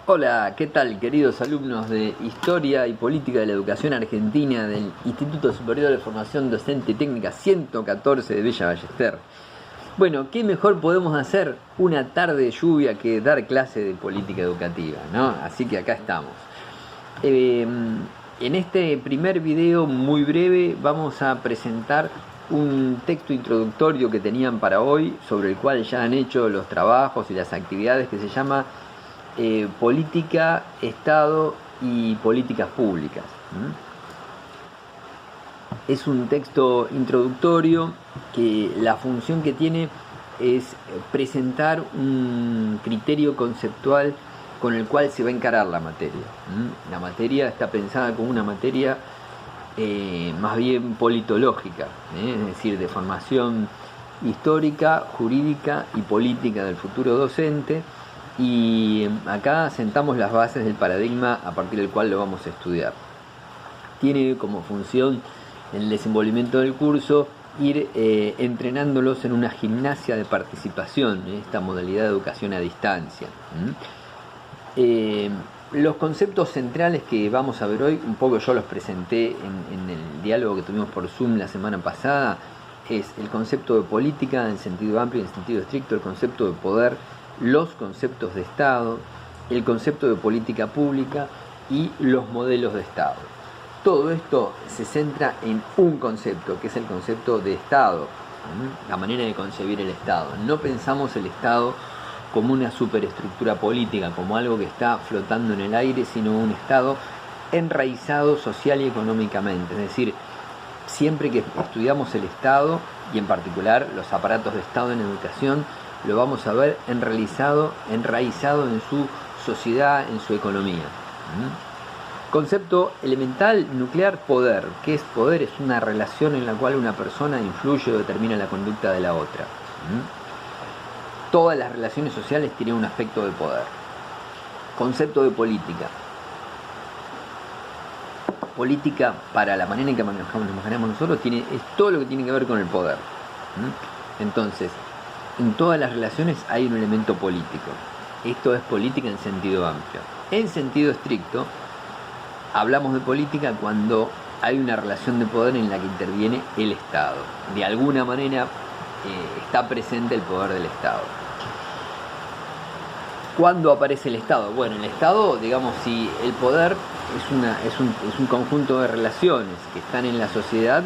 Hola, ¿qué tal, queridos alumnos de Historia y Política de la Educación Argentina del Instituto Superior de Formación Docente y Técnica 114 de Villa Ballester? Bueno, ¿qué mejor podemos hacer una tarde de lluvia que dar clase de política educativa, ¿no? Así que acá estamos. En este primer video muy breve vamos a presentar un texto introductorio que tenían para hoy, sobre el cual ya han hecho los trabajos y las actividades, que se llama Política, Estado y Políticas Públicas. Es un texto introductorio que la función que tiene es presentar un criterio conceptual con el cual se va a encarar la materia. La materia está pensada como una materia más bien politológica, es decir, de formación histórica, jurídica y política del futuro docente. Y acá sentamos las bases del paradigma a partir del cual lo vamos a estudiar. Tiene como función en el desenvolvimiento del curso ir entrenándolos en una gimnasia de participación, en esta modalidad de educación a distancia. Los conceptos centrales que vamos a ver hoy, un poco yo los presenté en el diálogo que tuvimos por Zoom la semana pasada, es el concepto de política en sentido amplio y en sentido estricto, el concepto de poder, los conceptos de Estado, el concepto de política pública y los modelos de Estado. Todo esto se centra en un concepto, que es el concepto de Estado, la manera de concebir el Estado. No pensamos el Estado como una superestructura política, como algo que está flotando en el aire, sino un Estado enraizado social y económicamente. Es decir, siempre que estudiamos el Estado, y en particular los aparatos de Estado en educación, lo vamos a ver enraizado en su sociedad, en su economía. Concepto elemental, nuclear, poder. ¿Qué es poder? Es una relación en la cual una persona influye o determina la conducta de la otra. Todas las relaciones sociales tienen un aspecto de poder. Concepto de política. Política, para la manera en que nos manejamos nosotros, es todo lo que tiene que ver con el poder. Entonces, en todas las relaciones hay un elemento político. Esto es política en sentido amplio. En sentido estricto, hablamos de política cuando hay una relación de poder en la que interviene el Estado. De alguna manera está presente el poder del Estado. ¿Cuándo aparece el Estado? Bueno, el Estado, digamos, si el poder es un conjunto de relaciones que están en la sociedad,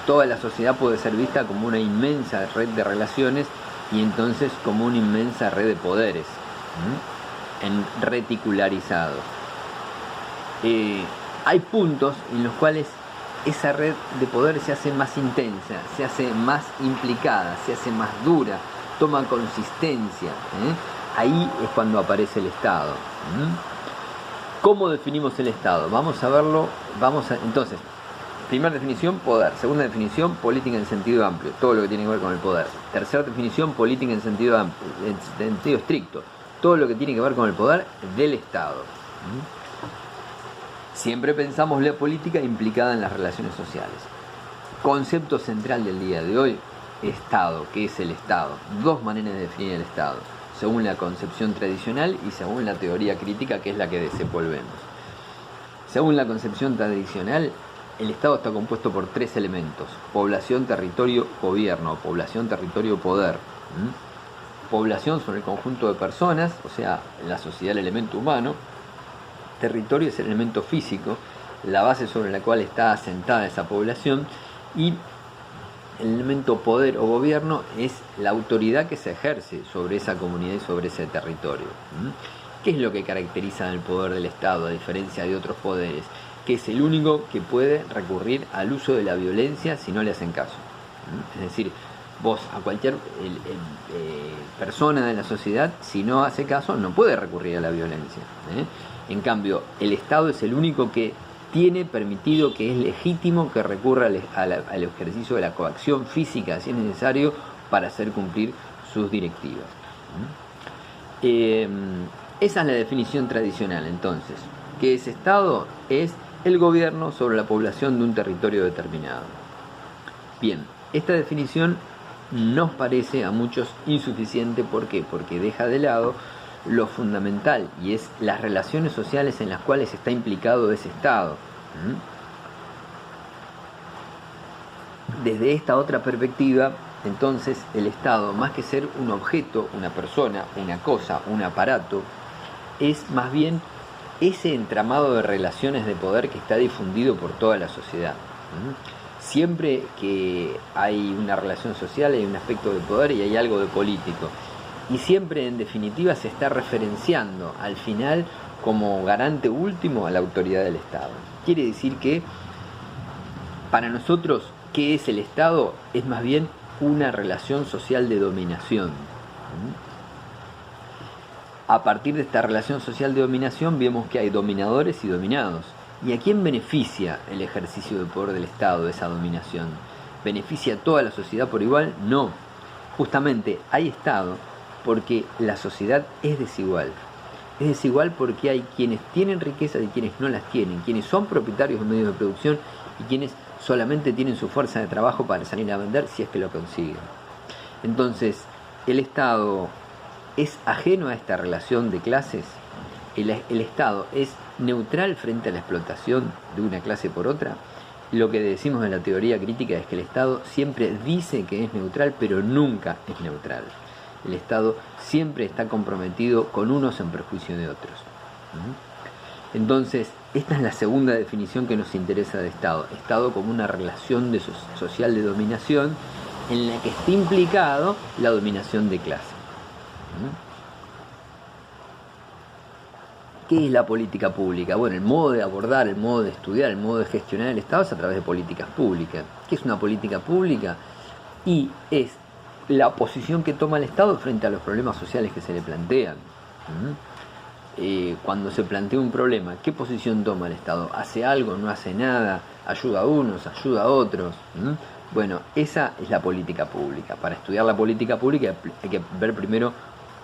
toda la sociedad puede ser vista como una inmensa red de relaciones y entonces como una inmensa red de poderes, reticularizado. Hay puntos en los cuales esa red de poder se hace más intensa, se hace más implicada, se hace más dura, toma consistencia. Ahí es cuando aparece el Estado. ¿Cómo definimos el Estado? Vamos a verlo. Entonces, primera definición, poder. Segunda definición, política en sentido amplio, todo lo que tiene que ver con el poder. Tercera definición, política en sentido amplio, en sentido estricto, todo lo que tiene que ver con el poder del Estado. Siempre pensamos la política implicada en las relaciones sociales. Concepto central del día de hoy, Estado. ¿Qué es el Estado? Dos maneras de definir el Estado, según la concepción tradicional y según la teoría crítica, que es la que desenvolvemos. Según la concepción tradicional, el Estado está compuesto por tres elementos: población, territorio, gobierno; población, territorio, poder. Población son el conjunto de personas, o sea, la sociedad, el elemento humano. Territorio es el elemento físico, la base sobre la cual está asentada esa población. Y el elemento poder o gobierno es la autoridad que se ejerce sobre esa comunidad y sobre ese territorio. ¿Qué es lo que caracteriza el poder del Estado, a diferencia de otros poderes? Que es el único que puede recurrir al uso de la violencia si no le hacen caso. Es decir, vos a cualquier persona de la sociedad, si no hace caso, no puede recurrir a la violencia. En cambio, el Estado es el único que tiene permitido, que es legítimo, que recurra al ejercicio de la coacción física, si es necesario, para hacer cumplir sus directivas. Esa es la definición tradicional, entonces. ¿Qué es Estado? Es el gobierno sobre la población de un territorio determinado. Bien, esta definición nos parece a muchos insuficiente. ¿Por qué? Porque deja de lado lo fundamental, y es las relaciones sociales en las cuales está implicado ese Estado. Desde esta otra perspectiva, entonces, el Estado, más que ser un objeto, una persona, una cosa, un aparato, es más bien ese entramado de relaciones de poder que está difundido por toda la sociedad. Siempre que hay una relación social hay un aspecto de poder y hay algo de político. Y siempre, en definitiva, se está referenciando al final como garante último a la autoridad del Estado. Quiere decir que para nosotros, ¿qué es el Estado? Es más bien una relación social de dominación. A partir de esta relación social de dominación vemos que hay dominadores y dominados. ¿Y a quién beneficia el ejercicio de poder del Estado, esa dominación? ¿Beneficia a toda la sociedad por igual? No. Justamente hay Estado porque la sociedad es desigual. Es desigual porque hay quienes tienen riqueza y quienes no las tienen, quienes son propietarios de medios de producción y quienes solamente tienen su fuerza de trabajo para salir a vender si es que lo consiguen. Entonces, el Estado es ajeno a esta relación de clases. El Estado es neutral frente a la explotación de una clase por otra. Lo que decimos en la teoría crítica es que el Estado siempre dice que es neutral, pero nunca es neutral. El Estado siempre está comprometido con unos en perjuicio de otros. Entonces, esta es la segunda definición que nos interesa de Estado. Estado como una relación social de dominación en la que está implicado la dominación de clase. ¿Qué es la política pública? Bueno, el modo de abordar, el modo de estudiar, el modo de gestionar el Estado es a través de políticas públicas. ¿Qué es una política pública? Y es la posición que toma el Estado frente a los problemas sociales que se le plantean. Cuando se plantea un problema, ¿qué posición toma el Estado? ¿Hace algo? ¿No hace nada? ¿Ayuda a unos? ¿Ayuda a otros? Bueno, esa es la política pública. Para estudiar la política pública hay que ver primero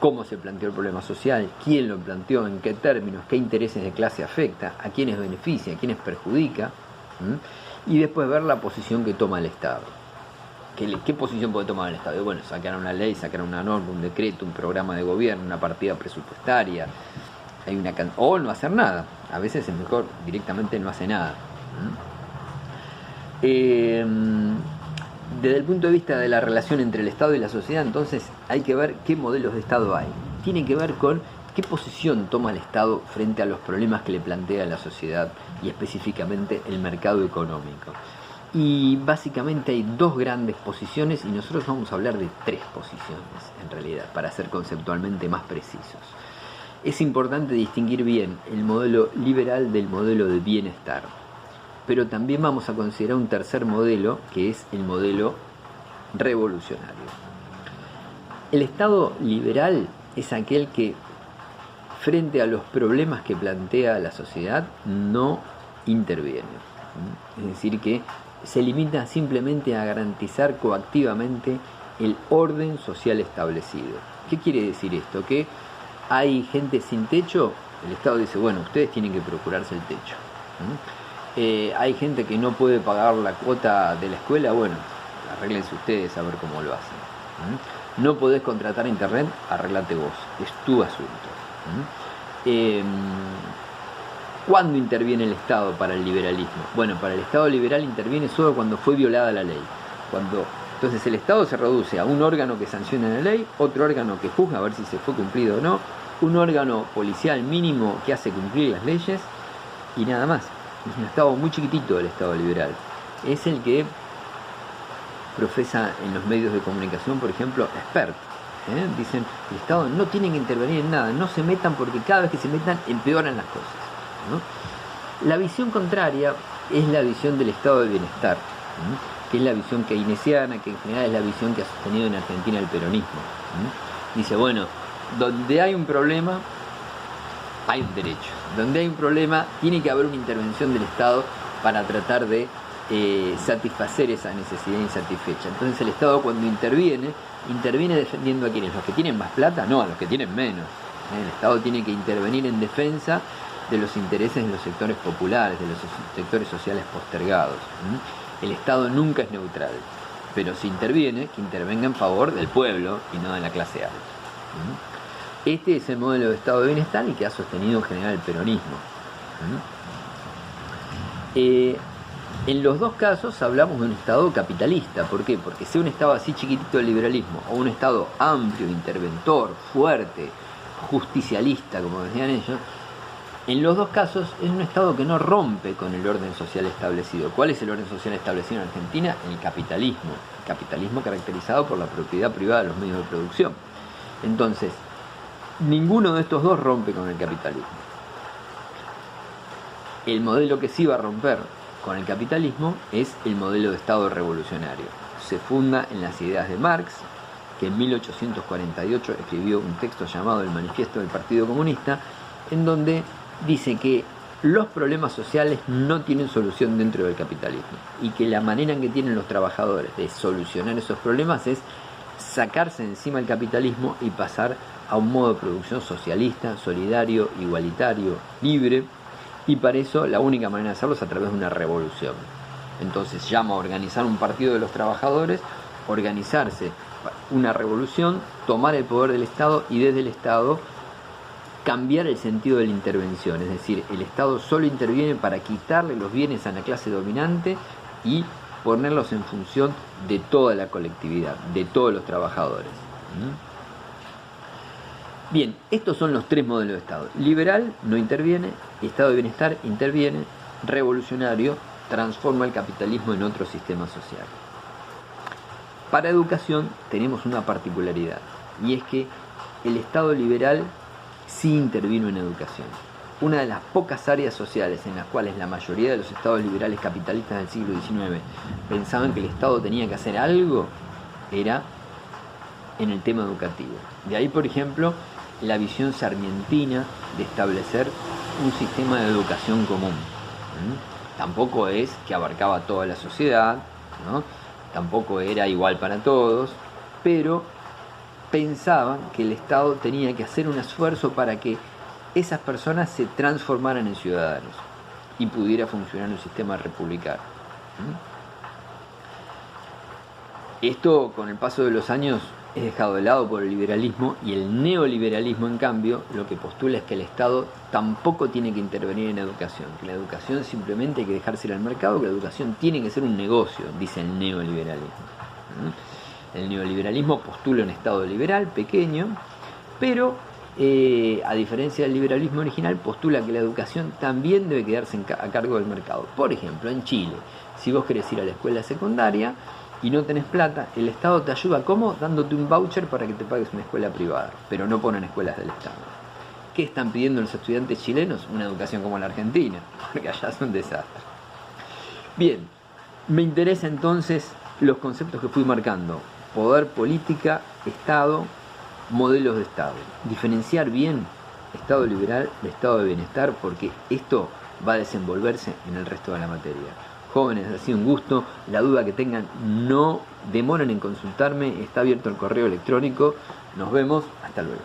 cómo se planteó el problema social, quién lo planteó, en qué términos, qué intereses de clase afecta, a quiénes beneficia, a quiénes perjudica, y después ver la posición que toma el Estado. ¿Qué posición puede tomar el Estado? Bueno, sacar una ley, sacar una norma, un decreto, un programa de gobierno, una partida presupuestaria, o no hacer nada. A veces es mejor directamente no hacer nada. Desde el punto de vista de la relación entre el Estado y la sociedad, entonces hay que ver qué modelos de Estado hay. Tiene que ver con qué posición toma el Estado frente a los problemas que le plantea la sociedad y específicamente el mercado económico. Y básicamente hay dos grandes posiciones y nosotros vamos a hablar de tres posiciones en realidad, para ser conceptualmente más precisos. Es importante distinguir bien el modelo liberal del modelo de bienestar, pero también vamos a considerar un tercer modelo que es el modelo revolucionario. El Estado liberal es aquel que frente a los problemas que plantea la sociedad no interviene, es decir que se limita simplemente a garantizar coactivamente el orden social establecido. ¿Qué quiere decir esto? Que hay gente sin techo, el Estado dice, bueno, ustedes tienen que procurarse el techo. Hay gente que no puede pagar la cuota de la escuela, bueno, arréglense ustedes a ver cómo lo hacen. No podés contratar internet, arreglate vos, es tu asunto. ¿Cuándo interviene el Estado para el liberalismo? Bueno, para el Estado liberal interviene solo cuando fue violada la ley. Entonces el Estado se reduce a un órgano que sanciona la ley, otro órgano que juzga a ver si se fue cumplido o no, un órgano policial mínimo que hace cumplir las leyes y nada más. Es un Estado muy chiquitito el Estado liberal. Es el que profesa en los medios de comunicación, por ejemplo, expertos. Dicen, el Estado no tiene que intervenir en nada, no se metan porque cada vez que se metan empeoran las cosas. La visión contraria es la visión del estado de bienestar, que es la visión keynesiana, que en general es la visión que ha sostenido en Argentina el peronismo. Dice, bueno, donde hay un problema, hay un derecho. Donde hay un problema, tiene que haber una intervención del Estado para tratar de satisfacer esa necesidad insatisfecha. Entonces el Estado cuando interviene defendiendo a quienes, los que tienen más plata, no, a los que tienen menos. El Estado tiene que intervenir en defensa de los intereses de los sectores populares, de los sectores sociales postergados. El Estado nunca es neutral, pero si interviene, que intervenga en favor del pueblo y no de la clase alta. Este es el modelo de estado de bienestar y que ha sostenido en general el peronismo. En los dos casos hablamos de un estado capitalista. ¿Por qué? Porque sea un estado así chiquitito del liberalismo o un estado amplio, interventor, fuerte, justicialista, como decían ellos, en los dos casos es un estado que no rompe con el orden social establecido. ¿Cuál es el orden social establecido en Argentina? El capitalismo caracterizado por la propiedad privada de los medios de producción. Entonces, ninguno de estos dos rompe con el capitalismo. El modelo que sí va a romper con el capitalismo es el modelo de Estado revolucionario. Se funda en las ideas de Marx, que en 1848 escribió un texto llamado El Manifiesto del Partido Comunista, en donde dice que los problemas sociales no tienen solución dentro del capitalismo y que la manera en que tienen los trabajadores de solucionar esos problemas es sacarse de encima el capitalismo y pasar a un modo de producción socialista, solidario, igualitario, libre, y para eso la única manera de hacerlo es a través de una revolución. Entonces llama a organizar un partido de los trabajadores, organizarse una revolución, tomar el poder del Estado y desde el Estado cambiar el sentido de la intervención, es decir, el Estado solo interviene para quitarle los bienes a la clase dominante y ponerlos en función de toda la colectividad, de todos los trabajadores. Bien, estos son los tres modelos de Estado. Liberal no interviene, Estado de bienestar interviene, revolucionario transforma el capitalismo en otro sistema social. Para educación tenemos una particularidad, y es que el Estado liberal sí intervino en educación. Una de las pocas áreas sociales en las cuales la mayoría de los estados liberales capitalistas del siglo XIX pensaban que el Estado tenía que hacer algo era en el tema educativo. De ahí, por ejemplo, la visión sarmientina de establecer un sistema de educación común. Tampoco es que abarcaba toda la sociedad, ¿no? Tampoco era igual para todos, pero pensaban que el Estado tenía que hacer un esfuerzo para que esas personas se transformaran en ciudadanos y pudiera funcionar un sistema republicano. Esto, con el paso de los años, es dejado de lado por el liberalismo, y el neoliberalismo, en cambio, lo que postula es que el Estado tampoco tiene que intervenir en educación, que la educación simplemente hay que dejársela al mercado, que la educación tiene que ser un negocio, dice el neoliberalismo. El neoliberalismo postula un Estado liberal, pequeño, pero a diferencia del liberalismo original, postula que la educación también debe quedarse a cargo del mercado. Por ejemplo, en Chile, si vos querés ir a la escuela secundaria y no tenés plata, el Estado te ayuda, ¿cómo? Dándote un voucher para que te pagues una escuela privada, pero no ponen escuelas del Estado. ¿Qué están pidiendo los estudiantes chilenos? Una educación como la Argentina, porque allá es un desastre. Bien, me interesa entonces los conceptos que fui marcando: poder, política, Estado, modelos de Estado. Diferenciar bien Estado liberal de Estado de bienestar, porque esto va a desenvolverse en el resto de la materia. Jóvenes, ha sido un gusto. La duda que tengan, no demoren en consultarme. Está abierto el correo electrónico. Nos vemos. Hasta luego.